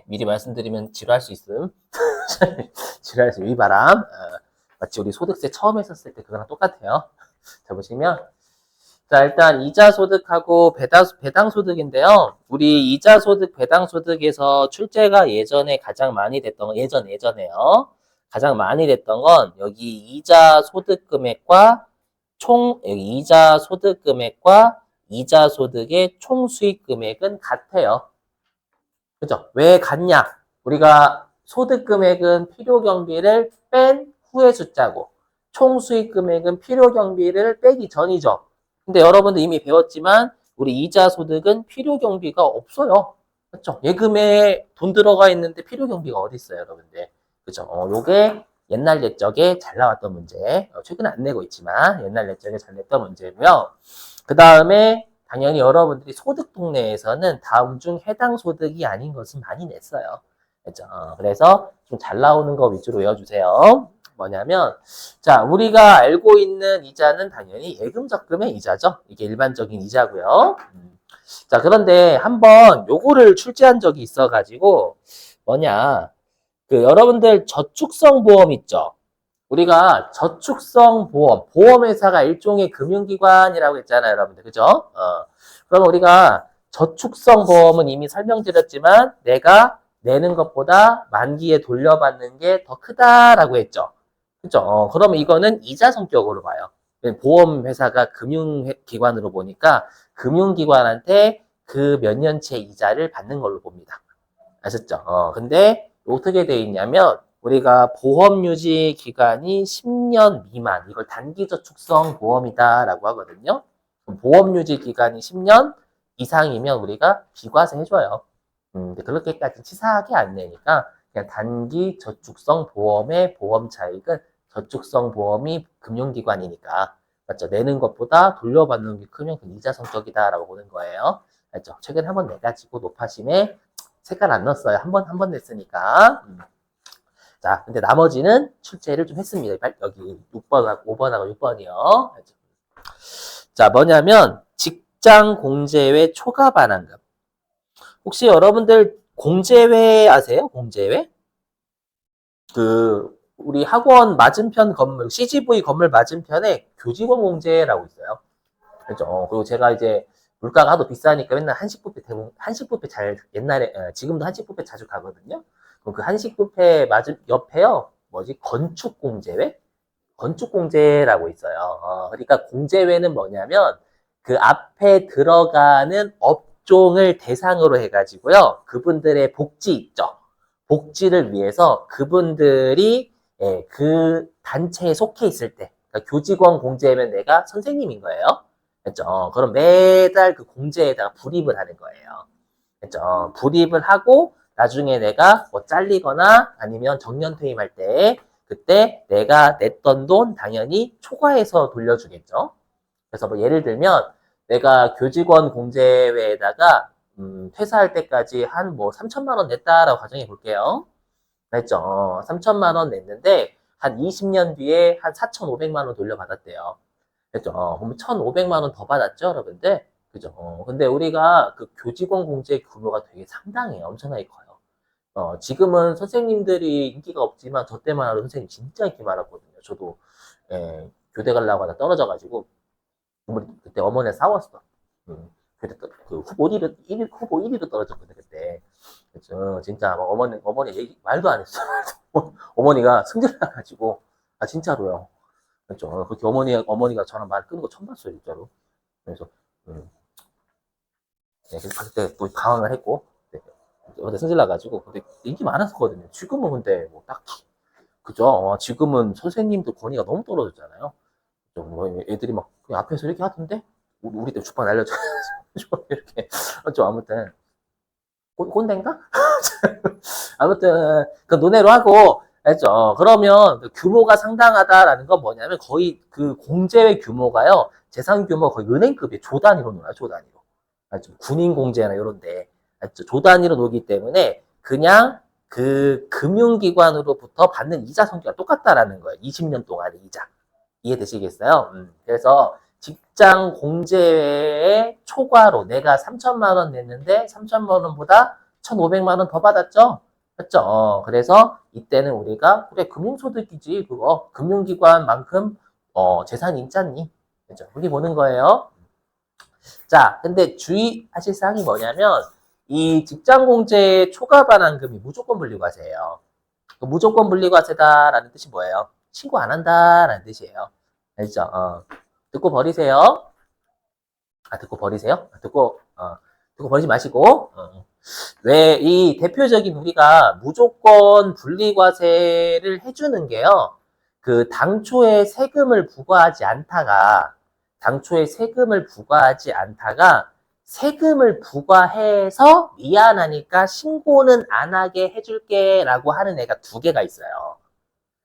미리 말씀드리면 지루할 수 있음. 지루할 수 위바람. 마치 우리 소득세 처음 했었을 때 그거랑 똑같아요. 자, 보시면. 자, 일단 이자 소득하고 배당 소득인데요. 우리 이자 소득, 배당 소득에서 출제가 예전에 가장 많이 됐던 건 예전에요. 가장 많이 됐던 건 여기 이자 소득 금액과 여기 이자 소득 금액과 이자 소득의 총 수익 금액은 같아요. 그죠? 왜 같냐? 우리가 소득 금액은 필요 경비를 뺀 후의 숫자고 총 수익 금액은 필요 경비를 빼기 전이죠. 근데 여러분들 이미 배웠지만 우리 이자 소득은 필요 경비가 없어요. 그렇죠? 예금에 돈 들어가 있는데 필요 경비가 어디 있어요, 여러분들? 그죠? 요게 옛날 옛적에 잘 나왔던 문제. 최근에 안 내고 있지만 옛날 옛적에 잘 냈던 문제고요. 그 다음에 당연히 여러분들이 소득 동네에서는 다음 중 해당 소득이 아닌 것은 많이 냈어요. 그렇죠? 그래서 좀 잘 나오는 거 위주로 외워주세요. 뭐냐면, 자, 우리가 알고 있는 이자는 당연히 예금 적금의 이자죠. 이게 일반적인 이자고요. 자, 그런데 한번 요거를 출제한 적이 있어가지고, 뭐냐, 여러분들 저축성 보험 있죠? 우리가 저축성 보험, 보험회사가 일종의 금융기관이라고 했잖아요, 여러분들. 그죠? 그럼 우리가 저축성 보험은 이미 설명드렸지만 내가 내는 것보다 만기에 돌려받는 게 더 크다라고 했죠. 그죠? 그러면 이거는 이자 성격으로 봐요. 보험회사가 금융기관으로 보니까 금융기관한테 그 몇 년째 이자를 받는 걸로 봅니다. 아셨죠? 근데 어떻게 돼 있냐면 우리가 보험 유지 기간이 10년 미만, 이걸 단기저축성 보험이다라고 하거든요. 보험 유지 기간이 10년 이상이면 우리가 비과세 해줘요. 근데 그렇게까지 치사하게 안 내니까 그냥 단기저축성 보험의 보험 차익은 저축성 보험이 금융기관이니까 맞죠? 내는 것보다 돌려받는 게 크면 그 이자 성격이다라고 보는 거예요. 맞죠? 최근에 한번 내가지고 높아심에 색깔 안 넣었어요. 한 번 냈으니까. 자, 근데 나머지는 출제를 좀 했습니다. 여기 6번하고 5번하고 6번이요. 자, 뭐냐면 직장 공제회 초과 반환금. 혹시 여러분들 공제회 아세요? 공제회? 우리 학원 맞은편 건물, CGV 건물 맞은편에 교직원 공제라고 있어요. 그렇죠. 그리고 제가 이제 물가가 하도 비싸니까 맨날 한식 뷔페 옛날에, 지금도 한식 뷔페 자주 가거든요. 그럼 그 한식 뷔페 맞은 옆에요. 건축 공제회? 건축 공제라고 있어요. 그러니까 공제회는 뭐냐면 그 앞에 들어가는 업종을 대상으로 해가지고요. 그분들의 복지 있죠. 복지를 위해서 그분들이 그 단체에 속해 있을 때, 그러니까 교직원 공제면 내가 선생님인 거예요. 그렇죠? 그럼 매달 그 공제에다가 불입을 하는 거예요. 그렇죠? 불입을 하고 나중에 내가 뭐 잘리거나 아니면 정년 퇴임할 때 그때 내가 냈던 돈 당연히 초과해서 돌려주겠죠. 그래서 뭐 예를 들면 내가 교직원 공제회에다가 퇴사할 때까지 한 뭐 3천만 원 냈다라고 가정해 볼게요. 그랬죠. 3천만 원 냈는데 한 20년 뒤에 한 4,500만 원 돌려받았대요. 그죠? 그럼 1,500만 원 더 받았죠, 여러분들? 그죠? 근데 우리가 그 교직원 공제 규모가 되게 상당해요. 엄청나게 커요. 지금은 선생님들이 인기가 없지만 저 때만 해도 선생님 진짜 인기 많았거든요. 저도 교대 가려고 하다 떨어져가지고 그때 어머니랑 싸웠어. 그때 그 후보 1위도 떨어졌거든 그때. 그래서 진짜 막 어머니 얘기 말도 안 했어. 어머니가 승질 나가지고 아 진짜로요. 그렇죠. 그렇게 어머니가 저랑 말 끊는 거 처음 봤어요 진짜로. 그래서 네, 그때 또 당황을 했고 네, 어제 승질 나가지고 근데 인기 많았었거든요. 지금은 근데 뭐 딱히 그죠? 지금은 선생님도 권위가 너무 떨어졌잖아요. 뭐 애들이 막 그냥 앞에서 이렇게 하던데 우리 때 주판 알려줘 이렇게 좀 아무튼 꼰대인가? 아무튼 그 논외로 하고 했죠. 그러면 그 규모가 상당하다라는 건 뭐냐면 거의 그 공제회 규모가요 재산 규모 거의 은행급이에요. 조 단위로 놀아요. 조 단위로. 알죠? 군인 공제나 이런데 알죠? 조 단위로 놀기 때문에 그냥 그 금융기관으로부터 받는 이자 성격이 똑같다라는 거예요. 20년 동안의 이자. 이해되시겠어요? 그래서 직장 공제회의 초과로 내가 3천만 원 냈는데 3천만 원보다 1,500만 원 더 받았죠? 맞죠? 그래서 이때는 우리가 그래 금융소득이지 그거 금융기관만큼 재산이 있잖니. 그죠? 우리 보는 거예요. 자, 근데 주의하실 사항이 뭐냐면 이 직장공제의 초과 반환금이 무조건 분리과세예요. 무조건 분리과세다라는 뜻이 뭐예요? 신고 안 한다라는 뜻이에요. 알죠? 듣고 버리세요. 듣고 버리세요? 듣고 버리지 마시고. 왜 이 대표적인 우리가 무조건 분리과세를 해주는 게요. 그 당초에 세금을 부과하지 않다가 세금을 부과해서 미안하니까 신고는 안 하게 해줄게 라고 하는 애가 두 개가 있어요.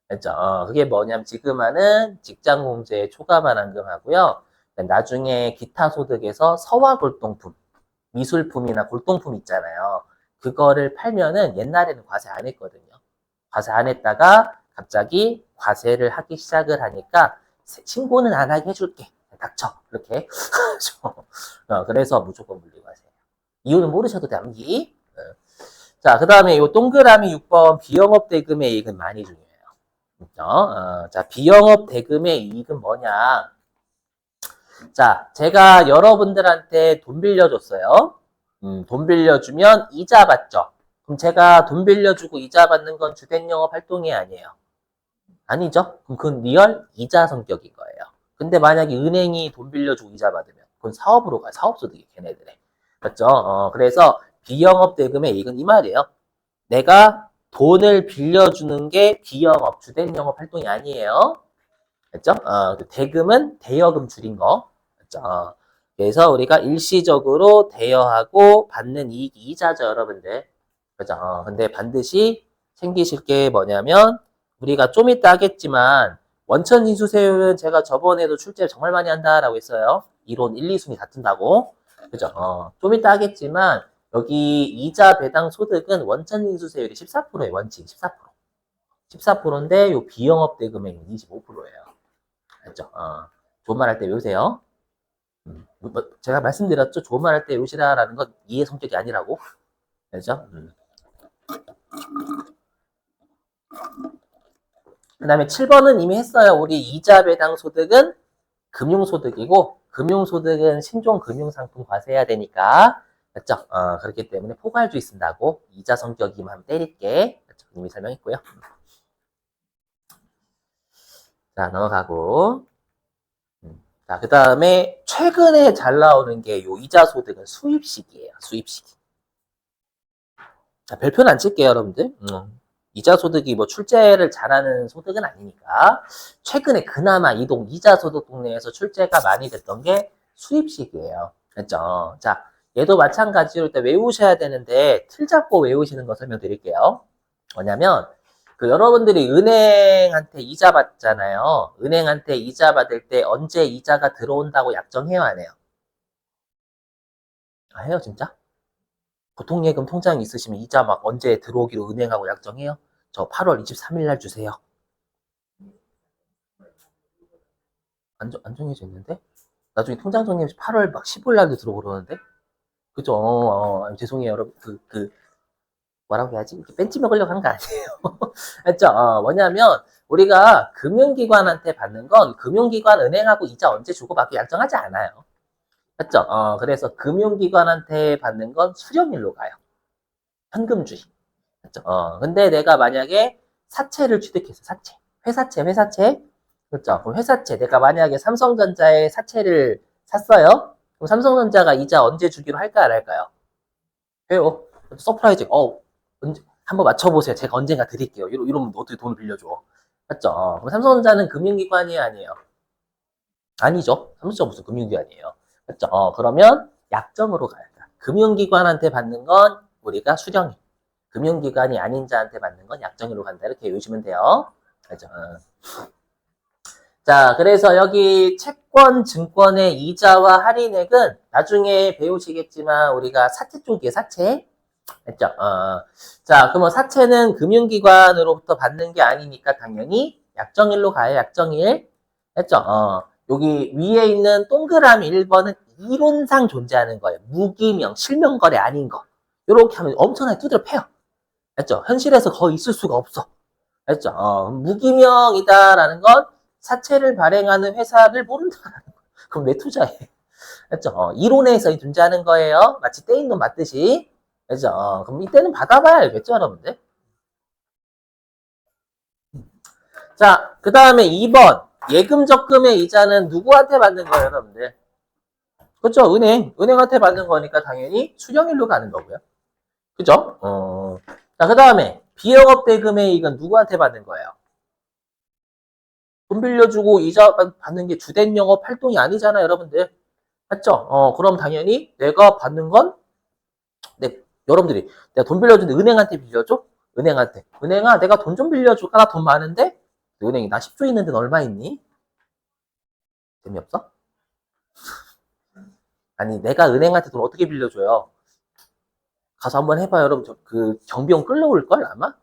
그죠? 그게 뭐냐면 지금 하는 직장공제 초과반환금 하고요. 나중에 기타 소득에서 서화골동품, 미술품이나 골동품 있잖아요. 그거를 팔면은 옛날에는 과세 안 했거든요. 과세 안 했다가 갑자기 과세를 하기 시작을 하니까 신고는 안 하게 해줄게. 닥쳐. 이렇게. 그래서 무조건 물리과세예요. 이유는 모르셔도 돼, 암기. 자, 그 다음에 이 동그라미 6번 비영업 대금의 이익은 많이 중요해요. 자, 비영업 대금의 이익은 뭐냐? 자, 제가 여러분들한테 돈 빌려줬어요. 돈 빌려주면 이자 받죠. 그럼 제가 돈 빌려주고 이자 받는 건 주된 영업 활동이 아니에요. 아니죠? 그럼 그건 리얼 이자 성격인 거예요. 근데 만약에 은행이 돈 빌려주고 이자 받으면 그건 사업으로 가요. 사업소득이 걔네들의. 맞죠? 그래서 비영업 대금의 이익은 이 말이에요. 내가 돈을 빌려주는 게 비영업, 주된 영업 활동이 아니에요. 맞죠? 대금은 대여금 줄인 거. 맞죠? 그래서 우리가 일시적으로 대여하고 받는 이익이 이자죠, 여러분들. 그죠? 근데 반드시 챙기실 게 뭐냐면, 우리가 좀 이따 하겠지만, 원천인수세율은 제가 저번에도 출제 정말 많이 한다라고 했어요. 이론 1, 2순위 다툰다고. 그죠? 좀 이따 하겠지만, 여기 이자 배당 소득은 원천인수세율이 14%예요, 원칙 14%. 14%인데, 요 비영업 대금액은 25%예요. 알죠? 좋은 말 할 때 외우세요. 제가 말씀드렸죠? 좋은 말 할 때 외우시라라는 건 이해 성격이 아니라고. 알죠? 그 다음에 7번은 이미 했어요. 우리 이자 배당 소득은 금융소득이고, 금융소득은 신종 금융상품 과세해야 되니까. 맞죠? 그렇기 때문에 포괄주의 쓴다고. 이자 성격이만 때릴게. 맞죠? 이미 설명했고요. 자, 넘어가고. 자, 그 다음에 최근에 잘 나오는 게 요 이자 소득은 수입식이에요. 수입식. 자, 별표는 안 칠게요, 여러분들. 이자 소득이 뭐 출제를 잘하는 소득은 아니니까. 최근에 그나마 이동 이자 소득 동네에서 출제가 많이 됐던 게 수입식이에요. 그렇죠? 자, 얘도 마찬가지로 일단 외우셔야 되는데 틀 잡고 외우시는 거 설명드릴게요. 뭐냐면 그 여러분들이 은행한테 이자 받잖아요. 은행한테 이자 받을 때 언제 이자가 들어온다고 약정해요, 안 해요? 해요, 진짜? 보통예금 통장 있으시면 이자 막 언제 들어오기로 은행하고 약정해요? 저 8월 23일 날 주세요. 안 정해져 있는데? 나중에 통장 정리하면 8월 막 15일 날도 들어오고 그러는데? 그죠? 죄송해요, 여러분. 뭐라고 해야지? 이렇게 뺀지 먹으려고 한 거 아니에요. 알죠? 뭐냐면, 우리가 금융기관한테 받는 건 금융기관 은행하고 이자 언제 주고받고 약정하지 않아요. 맞죠? 그래서 금융기관한테 받는 건 수령일로 가요. 현금주의. 맞죠? 근데 내가 만약에 사채를 취득했어, 사채. 회사채. 그렇죠? 그럼 회사채. 내가 만약에 삼성전자의 사채를 샀어요? 그럼 삼성전자가 이자 언제 주기로 할까요, 안 할까요? 해요. 서프라이즈. 한번 맞춰보세요. 제가 언젠가 드릴게요. 이러면 어떻게 돈을 빌려줘. 맞죠? 그럼 삼성전자는 금융기관이 아니에요. 아니죠. 삼성전자 무슨 금융기관이에요. 맞죠? 그러면 약정으로 가야 돼. 금융기관한테 받는 건 우리가 수령이. 금융기관이 아닌 자한테 받는 건 약정으로 간다. 이렇게 외우시면 돼요. 알죠? 자, 그래서 여기 채권, 증권의 이자와 할인액은 나중에 배우시겠지만 우리가 사채 쪽이에요, 사채. 했죠? 자, 그러면 사채는 금융기관으로부터 받는 게 아니니까 당연히 약정일로 가요, 약정일. 했죠? 여기 위에 있는 동그라미 1번은 이론상 존재하는 거예요. 무기명, 실명거래 아닌 거. 이렇게 하면 엄청나게 두드려 패요. 알죠? 현실에서 거의 있을 수가 없어. 알죠? 무기명이다라는 건 사채를 발행하는 회사를 모른다라는 거. 그럼 왜 투자해? 알죠? 이론에서 존재하는 거예요. 마치 떼인 돈 맞듯이. 알죠? 그럼 이때는 받아봐야 알겠죠, 여러분들? 자, 그 다음에 2번. 예금 적금의 이자는 누구한테 받는 거예요, 여러분들? 그렇죠? 은행한테 받는 거니까 당연히 수령일로 가는 거고요. 그죠? 자, 그 다음에 비영업 대금의 이익은 누구한테 받는 거예요? 돈 빌려주고 이자 받는 게 주된 영업 활동이 아니잖아요, 여러분들. 맞죠? 그럼 당연히 내가 받는 건 여러분들이 내가 돈 빌려주는데 은행한테 빌려줘? 은행한테. 은행아, 내가 돈 좀 빌려줄까? 나 돈 많은데? 은행이 나 10조 있는데 너 얼마 있니? 재미없어? 아니, 내가 은행한테 돈 어떻게 빌려줘요? 가서 한번 해봐요, 여러분. 그 경비용 끌려올걸, 아마?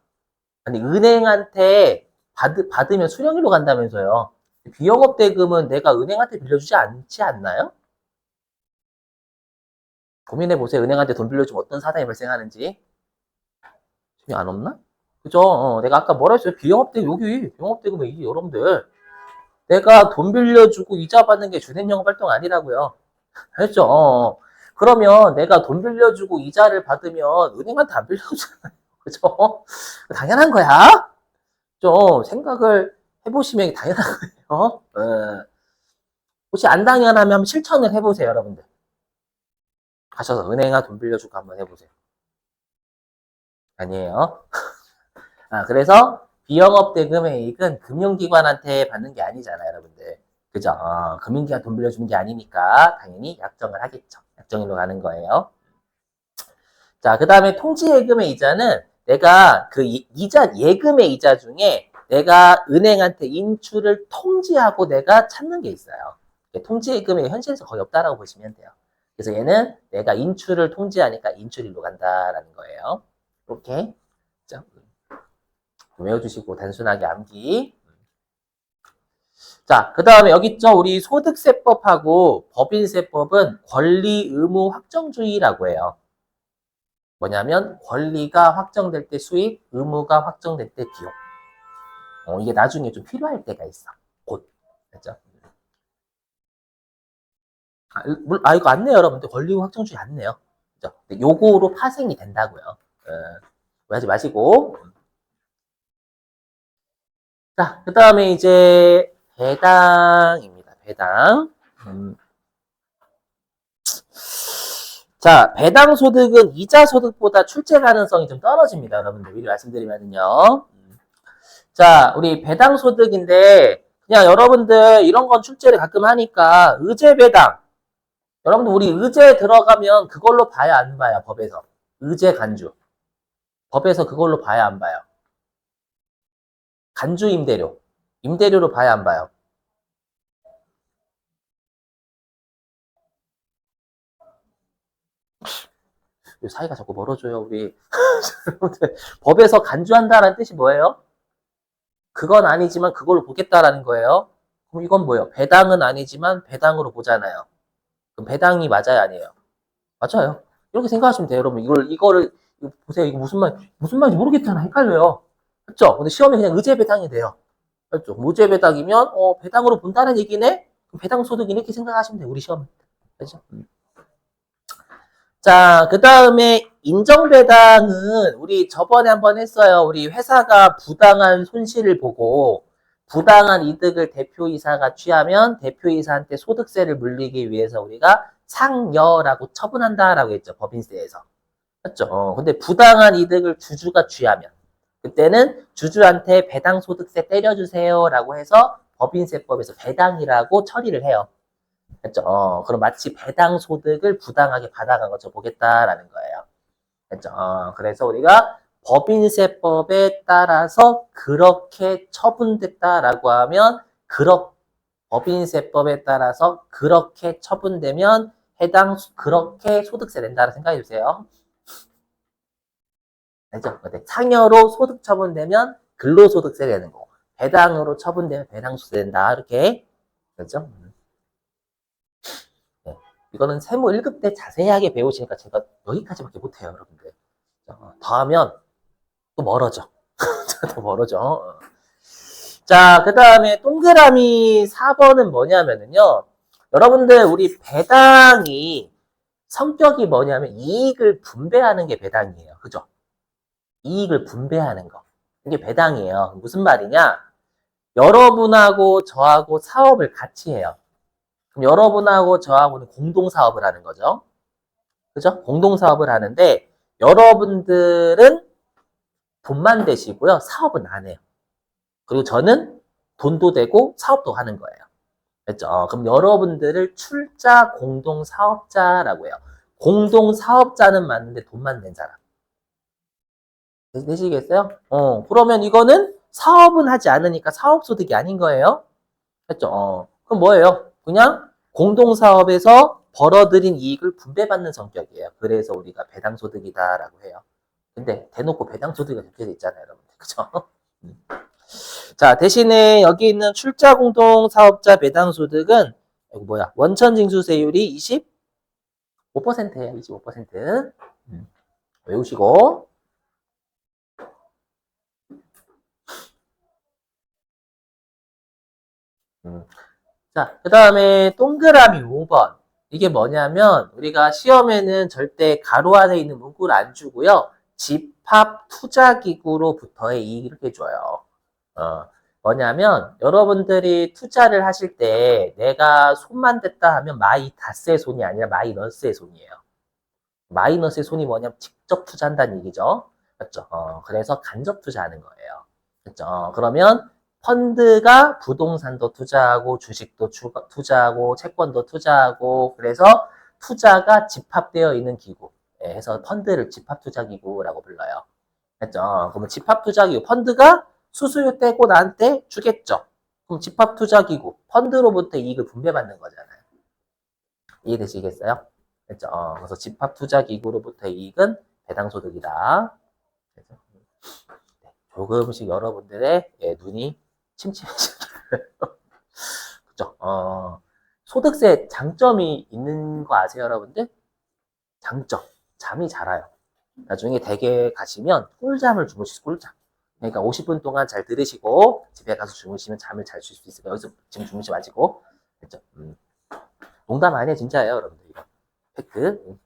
아니, 은행한테 받으면 수령일로 간다면서요. 비영업 대금은 내가 은행한테 빌려주지 않지 않나요? 고민해보세요. 은행한테 돈 빌려주면 어떤 사단이 발생하는지. 재미 안 없나? 그죠? 내가 아까 뭐라 했어요? 비영업 대금, 여기, 비영업 대금은 이게 여러분들. 내가 돈 빌려주고 이자 받는 게 주된 영업 활동 아니라고요. 알죠? 그러면 내가 돈 빌려주고 이자를 받으면 은행한테 안 빌려주잖아요. 그죠? 당연한 거야. 좀 생각을 해보시면 당연한 거예요. 혹시 안 당연하면 한번 실천을 해보세요, 여러분들. 가셔서 은행아 돈 빌려주고 한번 해보세요. 아니에요. 그래서 비영업 대금의 이익은 금융기관한테 받는 게 아니잖아요, 여러분들. 그죠? 금융기관 돈 빌려주는 게 아니니까 당연히 약정을 하겠죠. 약정일로 가는 거예요. 자, 그 다음에 통지예금의 이자는 내가 그 이자, 예금의 이자 중에 내가 은행한테 인출을 통지하고 내가 찾는 게 있어요. 통지예금이 현실에서 거의 없다라고 보시면 돼요. 그래서 얘는 내가 인출을 통지하니까 인출일로 간다라는 거예요. 이렇게 외워주시고 단순하게 암기. 자, 그 다음에 여기 있죠. 우리 소득세법하고 법인세법은 권리 의무 확정주의라고 해요. 뭐냐면 권리가 확정될 때 수익, 의무가 확정될 때 비용. 이게 나중에 좀 필요할 때가 있어. 곧. 그죠? 이거 안 내요, 여러분들. 권리 의무 확정주의 안 내요. 그죠? 요거로 파생이 된다고요. 하지 마시고. 자, 그 다음에 이제 배당입니다. 배당. 자, 배당 소득은 이자 소득보다 출제 가능성이 좀 떨어집니다. 여러분들 미리 말씀드리면요. 자, 우리 배당 소득인데 그냥 여러분들 이런 건 출제를 가끔 하니까 의제 배당. 여러분들 우리 의제 들어가면 그걸로 봐야 안 봐요. 법에서. 의제 간주. 법에서 그걸로 봐야 안 봐요. 간주 임대료. 임대료로 봐야 안 봐요. 사이가 자꾸 멀어져요, 우리. 법에서 간주한다는 뜻이 뭐예요? 그건 아니지만 그걸로 보겠다라는 거예요. 그럼 이건 뭐예요? 배당은 아니지만 배당으로 보잖아요. 그럼 배당이 맞아요, 아니에요? 맞아요. 이렇게 생각하시면 돼요, 여러분. 이거를 보세요. 이거 무슨 말인지 모르겠잖아. 헷갈려요. 그렇죠? 근데 시험에 그냥 의제 배당이 돼요. 그렇죠? 무죄 배당이면 배당으로 본다는 얘기네. 그럼 배당 소득 이렇게 생각하시면 돼요, 우리 시험. 그렇죠? 자, 그 다음에 인정배당은 우리 저번에 한번 했어요. 우리 회사가 부당한 손실을 보고 부당한 이득을 대표이사가 취하면 대표이사한테 소득세를 물리기 위해서 우리가 상여라고 처분한다라고 했죠. 법인세에서. 맞죠? 근데 부당한 이득을 주주가 취하면 그때는 주주한테 배당 소득세 때려주세요라고 해서 법인세법에서 배당이라고 처리를 해요. 그죠? 그럼 마치 배당 소득을 부당하게 받아간 것처럼 보겠다라는 거예요. 그죠? 그래서 우리가 법인세법에 따라서 그렇게 처분됐다라고 하면 법인세법에 따라서 그렇게 처분되면 그렇게 소득세 낸다고 생각해 주세요. 알죠? 상여로 소득 처분되면 근로소득세 내는 거고 배당으로 처분되면 배당소득세 낸다. 이렇게 그렇죠? 네. 이거는 세무 1급 때 자세하게 배우시니까 제가 여기까지밖에 못해요, 여러분들. 더 하면 또 멀어져. 더 멀어져. 자, 그 다음에 동그라미 4번은 뭐냐면요. 여러분들, 우리 배당이 성격이 뭐냐면 이익을 분배하는 게 배당이에요. 그죠? 이익을 분배하는 거. 이게 배당이에요. 무슨 말이냐? 여러분하고 저하고 사업을 같이 해요. 그럼 여러분하고 저하고는 공동사업을 하는 거죠. 그죠? 공동사업을 하는데 여러분들은 돈만 되시고요. 사업은 안 해요. 그리고 저는 돈도 되고 사업도 하는 거예요. 됐죠? 그럼 여러분들을 출자 공동사업자라고 해요. 공동사업자는 맞는데 돈만 낸 사람. 되시겠어요? 그러면 이거는 사업은 하지 않으니까 사업소득이 아닌 거예요. 됐죠? 그럼 뭐예요? 그냥 공동사업에서 벌어들인 이익을 분배받는 성격이에요. 그래서 우리가 배당소득이다라고 해요. 근데 대놓고 배당소득이 적혀져 있잖아요, 여러분들. 그죠? 자, 대신에 여기 있는 출자공동사업자 배당소득은 원천징수세율이 25%예요. 25%. 외우시고. 자, 그 다음에 동그라미 5번. 이게 뭐냐면 우리가 시험에는 절대 가로 안에 있는 문구를 안 주고요. 집합투자기구로부터의 이익을 줘요. 뭐냐면 여러분들이 투자를 하실 때 내가 손만 댔다 하면 마이다스의 손이 아니라 마이너스의 손이에요. 마이너스의 손이 뭐냐면 직접 투자한다는 얘기죠. 맞죠? 그래서 간접 투자하는 거예요. 그렇죠? 그러면 펀드가 부동산도 투자하고 주식도 투자하고 채권도 투자하고 그래서 투자가 집합되어 있는 기구. 해서 펀드를 집합투자기구라고 불러요. 됐죠? 그러면 집합투자기구 펀드가 수수료 떼고 나한테 주겠죠. 그럼 집합투자기구 펀드로부터 이익을 분배받는 거잖아요. 이해되시겠어요? 됐죠? 그래서 집합투자기구로부터 이익은 배당소득이다. 조금씩 여러분들의 눈이 침침해지기를. 그죠? 소득세 장점이 있는 거 아세요, 여러분들? 장점. 잠이 잘 와요. 나중에 댁에 가시면 꿀잠을 주무시죠, 꿀잠. 그러니까 50분 동안 잘 들으시고 집에 가서 주무시면 잠을 잘 쉴 수 있어요. 여기서 지금 주무시 마시고. 그죠? 농담 아니에요, 진짜예요, 여러분들. 이거. 팩트.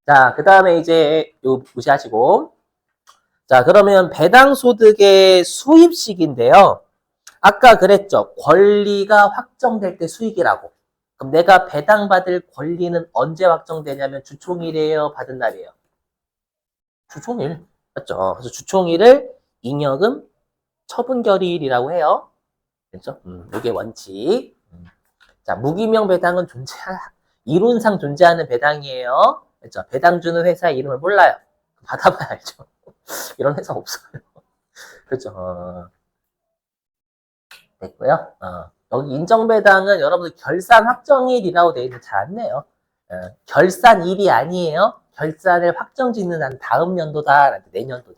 자, 그 다음에 이제 요 무시하시고. 자, 그러면 배당소득의 수입식인데요. 아까 그랬죠. 권리가 확정될 때 수익이라고. 그럼 내가 배당받을 권리는 언제 확정되냐면 주총일이에요, 받은 날이에요. 주총일. 맞죠? 그래서 주총일을 잉여금 처분결의일이라고 해요. 그렇죠? 이게 원칙. 자, 무기명 배당은 이론상 존재하는 배당이에요. 그렇죠? 배당 주는 회사의 이름을 몰라요. 받아봐야 알죠. 이런 회사 없어요. 그렇죠? 됐고요. 여기 인정배당은 여러분들 결산 확정일이라고 되어 있는데 잘 안 내요. 결산일이 아니에요. 결산을 확정 짓는 한 다음 연도다. 내년도.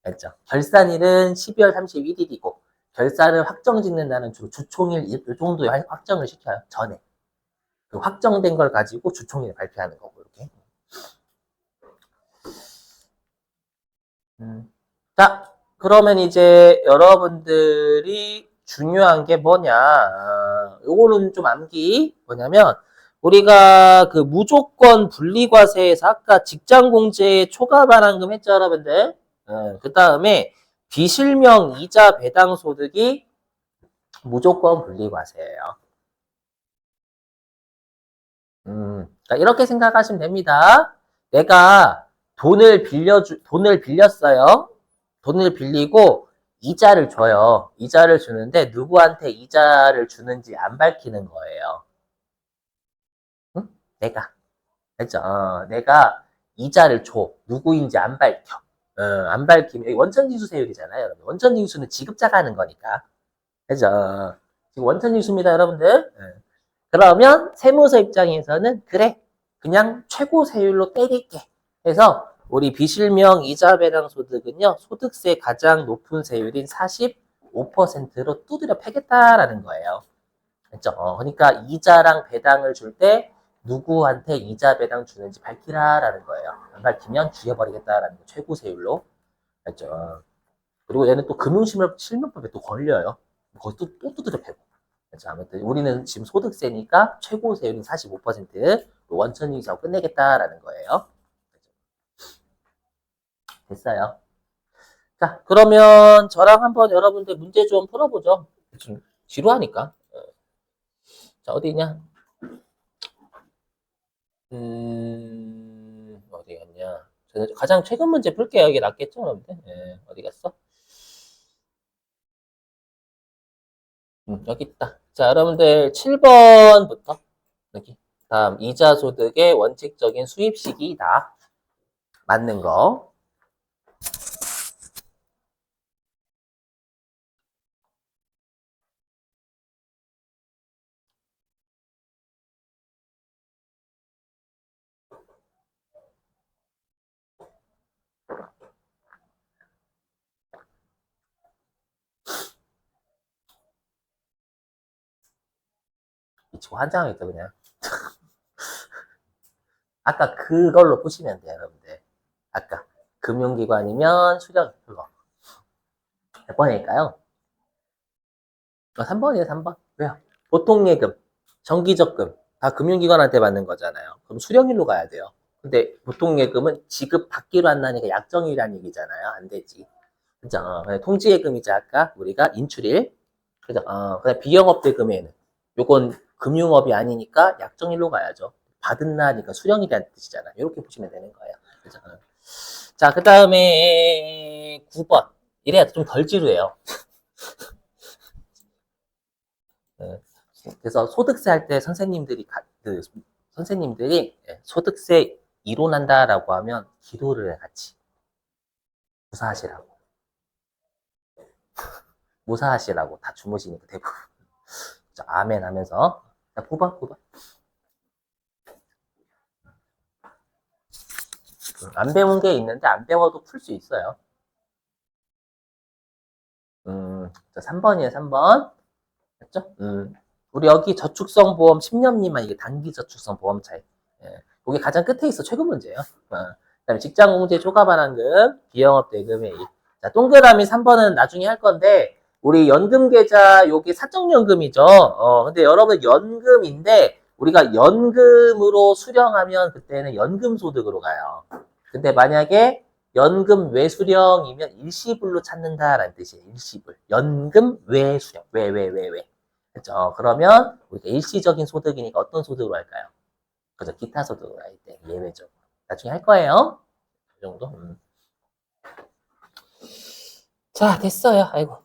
알죠? 결산일은 12월 31일이고 결산을 확정 짓는 날은 주로 주총일 이 정도에 확정을 시켜요. 전에. 그 확정된 걸 가지고 주총일 발표하는 거고 이렇게. 자, 그러면 이제 여러분들이 중요한 게 뭐냐. 요거는 좀 암기. 뭐냐면, 우리가 그 무조건 분리과세에서 아까 직장공제 초과 반환금 했죠, 여러분들? 그 다음에 비실명 이자 배당 소득이 무조건 분리과세예요. 그러니까 이렇게 생각하시면 됩니다. 내가 돈을 빌렸어요. 돈을 빌리고 이자를 줘요. 이자를 주는데 누구한테 이자를 주는지 안 밝히는 거예요. 응? 내가. 알죠? 내가 이자를 줘. 누구인지 안 밝혀. 안 밝히면 원천징수세율이잖아요, 여러분. 원천징수는 지급자가 하는 거니까. 그죠? 지금 원천징수입니다, 여러분들. 그러면 세무서 입장에서는 그래. 그냥 최고 세율로 때릴게. 해서 우리 비실명 이자 배당 소득은요. 소득세 가장 높은 세율인 45% 5%로 두드려 패겠다라는 거예요. 그렇죠? 그러니까 이자랑 배당을 줄 때 누구한테 이자 배당 주는지 밝히라라는 거예요. 안 밝히면 죽여버리겠다라는 거. 최고 세율로. 그렇죠? 그리고 얘는 또 금융실명법에 또 걸려요. 그것도 또 두드려 패고. 그렇죠? 아무튼 우리는 지금 소득세니까 최고 세율은 45% 원천이자로 끝내겠다라는 거예요. 됐어요. 자, 그러면 저랑 한번 여러분들 문제 좀 풀어보죠. 좀 지루하니까. 자, 어디 있냐? 어디 갔냐? 가장 최근 문제 풀게요. 이게 낫겠죠, 여러분들? 어디 갔어? 여기 있다. 자, 여러분들 7번부터 여기. 다음, 이자 소득의 원칙적인 수입 시기이다. 맞는 거. 미치고 환장하겠다, 그냥. 아까 그걸로 푸시면 돼요, 여러분들. 아까. 금융기관이면 수령, 그거. 몇 번일까요? 3번이에요, 3번. 왜요? 보통예금, 정기적금, 다 금융기관한테 받는 거잖아요. 그럼 수령일로 가야 돼요. 근데 보통예금은 지급받기로 한다니까 약정이라는 얘기잖아요. 안 되지. 그죠? 통지예금이자 아까 우리가 인출일. 그죠? 그다음 비영업대금에는 요건 금융업이 아니니까 약정일로 가야죠. 받은 날이니까 수령이라는 뜻이잖아요. 이렇게 보시면 되는 거예요. 그죠? 자, 그 다음에 9번. 이래야 좀 덜 지루해요. 그래서 소득세 할 때 선생님들이 소득세 이론한다라고 하면 기도를 해 같이 무사하시라고 무사하시라고 다 주무시니까 대부분 자, 아멘 하면서 자, 뽑아 안 배운 게 있는데 안 배워도 풀 수 있어요. 자, 3번이에요 3번 맞죠? 우리 여기 저축성 보험 10년 미만 이게 단기 저축성 보험 차이. 이게 가장 끝에 있어 최근 문제예요. 그다음에 직장 공제 초과 반환금, 비영업 대금 회의. 자, 동그라미 3번은 나중에 할 건데 우리 연금 계좌 요게 사적연금이죠. 근데 여러분 연금인데 우리가 연금으로 수령하면 그때는 연금 소득으로 가요. 근데 만약에 연금 외수령이면 일시불로 찾는다라는 뜻이에요. 일시불. 연금 외수령. 외. 그렇죠? 그러면 우리가 일시적인 소득이니까 어떤 소득으로 할까요? 그죠? 기타 소득으로 할 때 예외적으로. 나중에 할 거예요. 이 정도. 자, 됐어요. 아이고.